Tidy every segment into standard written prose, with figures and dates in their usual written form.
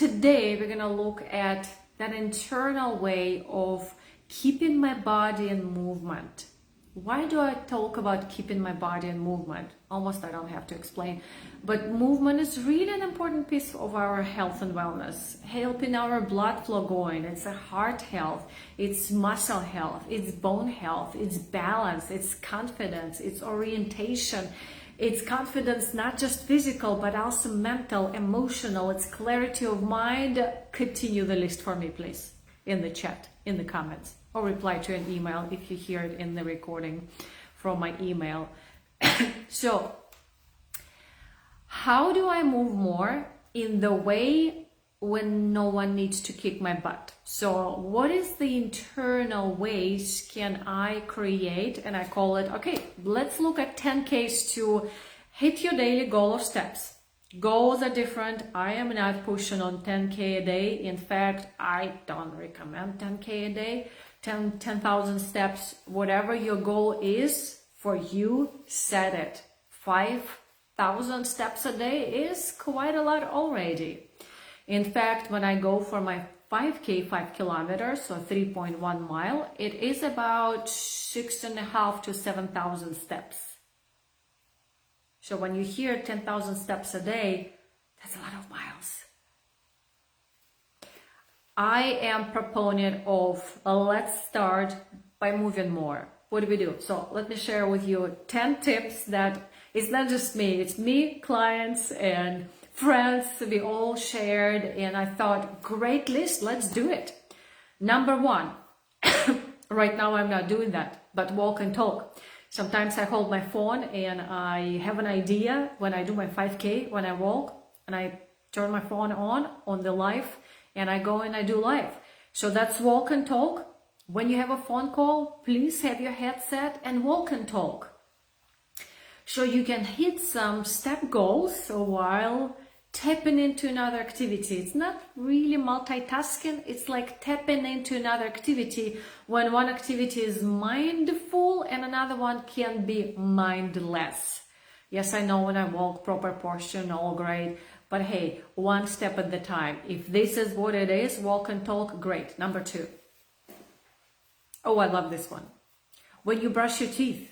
today we're gonna look at that internal way of keeping my body in movement. Why do I talk about keeping my body in movement? Almost I don't have to explain, but movement is really an important piece of our health and wellness, helping our blood flow going. It's a heart health, it's muscle health, it's bone health, it's balance, it's confidence, it's orientation. It's confidence, not just physical, but also mental, emotional. It's clarity of mind. Continue the list for me, please, in the chat, in the comments, or reply to an email if you hear it in the recording from my email. So, how do I move more in the way when no one needs to kick my butt? So what is the internal ways can I create? And I call it, okay, let's look at 10Ks to hit your daily goal of steps. Goals are different. I am not pushing on 10K a day. In fact, I don't recommend 10K a day, 10,000 steps. Whatever your goal is for you, set it. 5,000 steps a day is quite a lot already. In fact, when I go for my 5K, 5 kilometers, so 3.1 mile, it is about 6,500 to 7,000 steps. So when you hear 10,000 steps a day, that's a lot of miles. I am proponent of let's start by moving more. What do we do? So let me share with you 10 tips that it's not just me, it's me, clients, and friends. We all shared, and I thought, great list, let's do it. Number one, right now I'm not doing that, but walk and talk. Sometimes I hold my phone and I have an idea when I do my 5K, when I walk, and I turn my phone on the live, and I go and I do live. So that's walk and talk. When you have a phone call, please have your headset and walk and talk. So you can hit some step goals while tapping into another activity. It's not really multitasking, it's like tapping into another activity when one activity is mindful and another one can be mindless. Yes, I know when I walk, proper posture, all great, but hey, one step at the time. If this is what it is, walk and talk, great. Number two. Oh, I love this one. When you brush your teeth,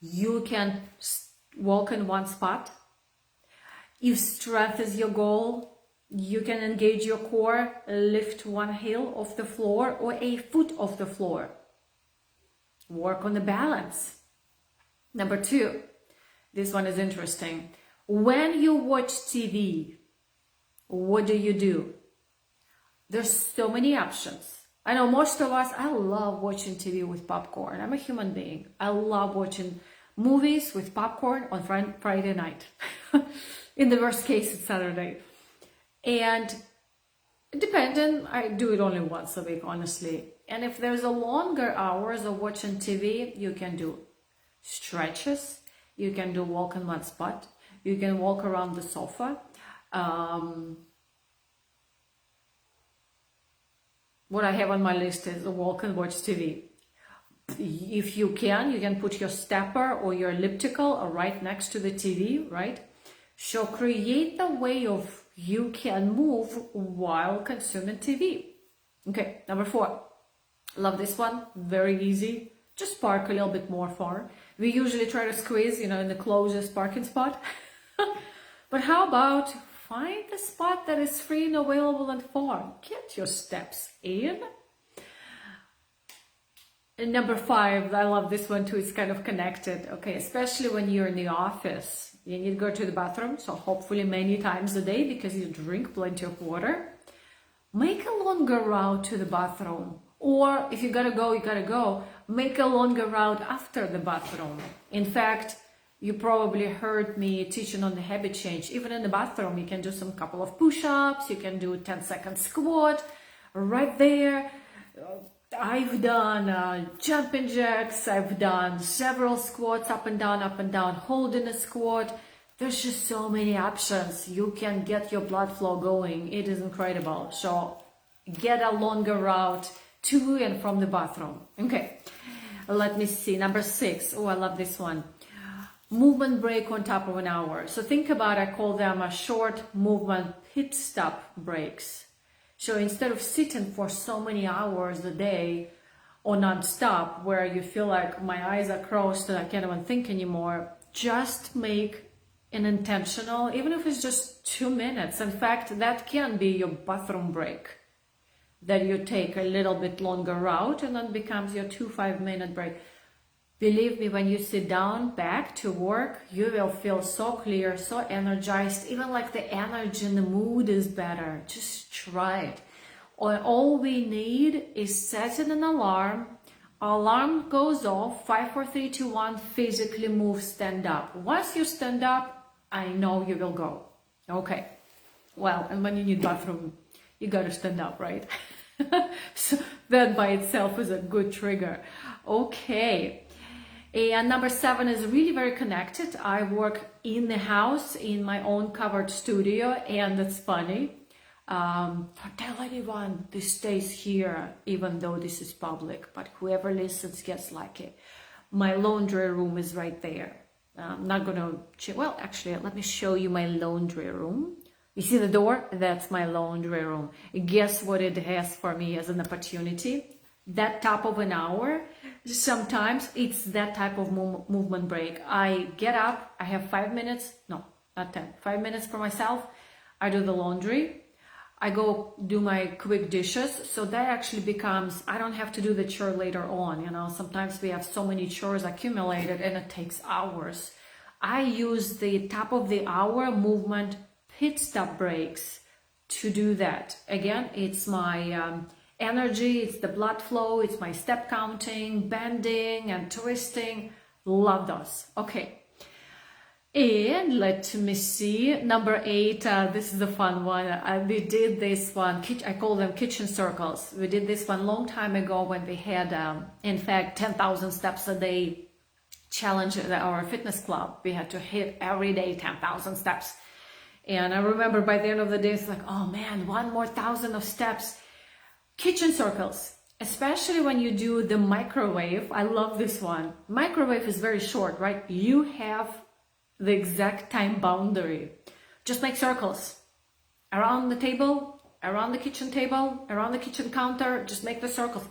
you can walk in one spot. If strength is your goal, you can engage your core, lift one heel off the floor or a foot off the floor. Work on the balance. Number two, this one is interesting. When you watch TV, what do? There's so many options. I know most of us, I love watching TV with popcorn. I'm a human being. I love watching movies with popcorn on Friday night. In the worst case, it's Saturday. And depending, I do it only once a week, honestly. And if there's a longer hours of watching TV, you can do stretches. You can do walk in one spot. You can walk around the sofa. What I have on my list is walk and watch TV. If you can put your stepper or your elliptical right next to the TV, right? So create the way of you can move while consuming TV. Okay, number four. Love this one. Very easy. Just park a little bit more far. We usually try to squeeze, in the closest parking spot. But how about find a spot that is free and available and far. Get your steps in. And number five, I love this one too, it's kind of connected. Okay, especially when you're in the office. You need to go to the bathroom, so hopefully many times a day because you drink plenty of water. Make a longer route to the bathroom. Or if you gotta go, you gotta go. Make a longer route after the bathroom. In fact, you probably heard me teaching on the habit change. Even in the bathroom, you can do some couple of push-ups. You can do 10-second squat right there. I've done jumping jacks. I've done several squats up and down, holding a squat. There's just so many options. You can get your blood flow going. It is incredible. So get a longer route to and from the bathroom. Okay, let me see. Number 6. Oh, I love this one. movement break on top of an hour. So think about, I call them a short movement pit stop breaks. So instead of sitting for so many hours a day or non-stop, where you feel like my eyes are closed and I can't even think anymore, just make an intentional, even if it's just 2 minutes. In fact, that can be your bathroom break, that you take a little bit longer route and then becomes your 2 5-minute break. Believe me, when you sit down back to work, you will feel so clear, so energized, even like the energy and the mood is better. Just try it. All we need is setting an alarm. Alarm goes off, 5, 4, 3, 2, 1, physically move, stand up. Once you stand up, I know you will go. Okay. Well, and when you need bathroom, you gotta stand up, right? So that by itself is a good trigger. Okay. And number 7 is really very connected. I work in the house in my own covered studio, and it's funny. Don't tell anyone this stays here, even though this is public, but whoever listens gets like it. My laundry room is right there. I'm not gonna, well, actually, let me show you my laundry room. You see the door? That's my laundry room. Guess what it has for me as an opportunity? That top of an hour, sometimes it's that type of movement break. I get up, I have 5 minutes, no, not 10, 5 minutes for myself. I do the laundry. I go do my quick dishes. So that actually becomes, I don't have to do the chore later on. You know, sometimes we have so many chores accumulated and it takes hours. I use the top of the hour movement pit stop breaks to do that. Again, it's my energy, it's the blood flow, it's my step counting, bending and twisting. Love those. Okay. And let me see, number 8, this is a fun one. We did this one, I call them kitchen circles. We did this one long time ago when we had, in fact, 10,000 steps a day challenge at our fitness club. We had to hit every day 10,000 steps. And I remember by the end of the day, it's like, oh man, 1,000 more of steps. Kitchen circles, especially when you do the microwave. I love this one. Microwave is very short, right? You have the exact time boundary. Just make circles around the table, around the kitchen table, around the kitchen counter. Just make the circles.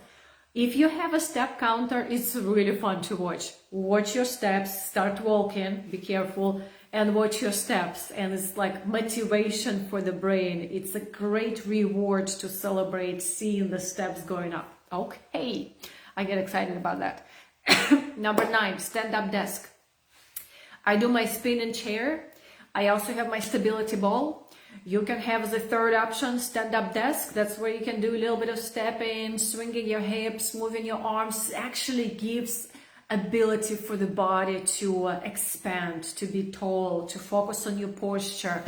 If you have a step counter, it's really fun to watch. Watch your steps, start walking, be careful, and watch your steps. And it's like motivation for the brain. It's a great reward to celebrate seeing the steps going up. Okay, I get excited about that. Number 9, stand-up desk. I do my spinning chair. I also have my stability ball. You can have the third option, stand-up desk. That's where you can do a little bit of stepping, swinging your hips, moving your arms. It actually gives ability for the body to expand, to be tall, to focus on your posture.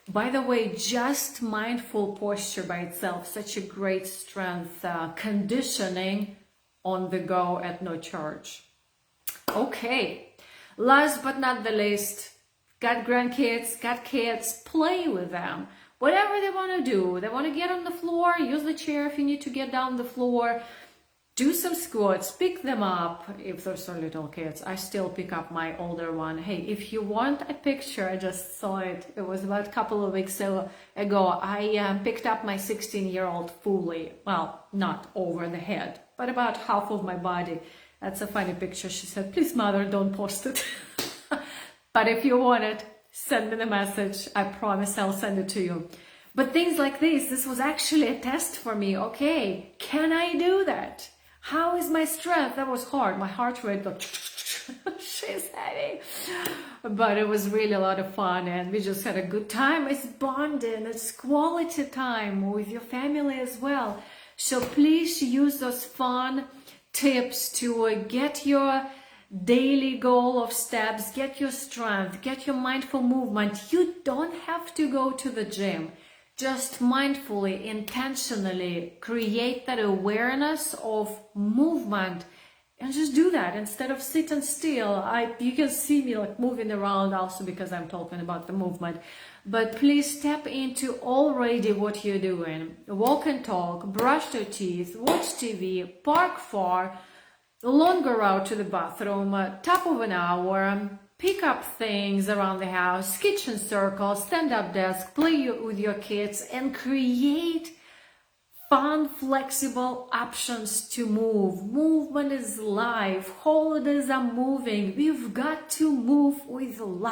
By the way, just mindful posture by itself, such a great strength, conditioning on the go at no charge. Okay. Last but not the least, got grandkids, got kids, play with them. Whatever they want to do. They want to get on the floor, use the chair if you need to get down the floor. Do some squats, pick them up. If those are little kids, I still pick up my older one. Hey, if you want a picture, I just saw it. It was about a couple of weeks ago. I picked up my 16-year-old fully. Well, not over the head, but about half of my body. That's a funny picture. She said, please, mother, don't post it. But if you want it, send me the message. I promise I'll send it to you. But things like this was actually a test for me. Okay, can I do that? How is my strength? That was hard. My heart rate got, she's heavy. But it was really a lot of fun and we just had a good time. It's bonding, it's quality time with your family as well. So please use those fun tips to get your daily goal of steps, get your strength, get your mindful movement. You don't have to go to the gym. Just mindfully, intentionally create that awareness of movement and just do that instead of sitting still. You can see me like moving around also because I'm talking about the movement. But please step into already what you're doing. Walk and talk, brush your teeth, watch TV, park far, longer route to the bathroom, top of an hour, pick up things around the house, kitchen circle, stand-up desk, play with your kids, and create fun, flexible options to move. Movement is life. Holidays are moving. We've got to move with life.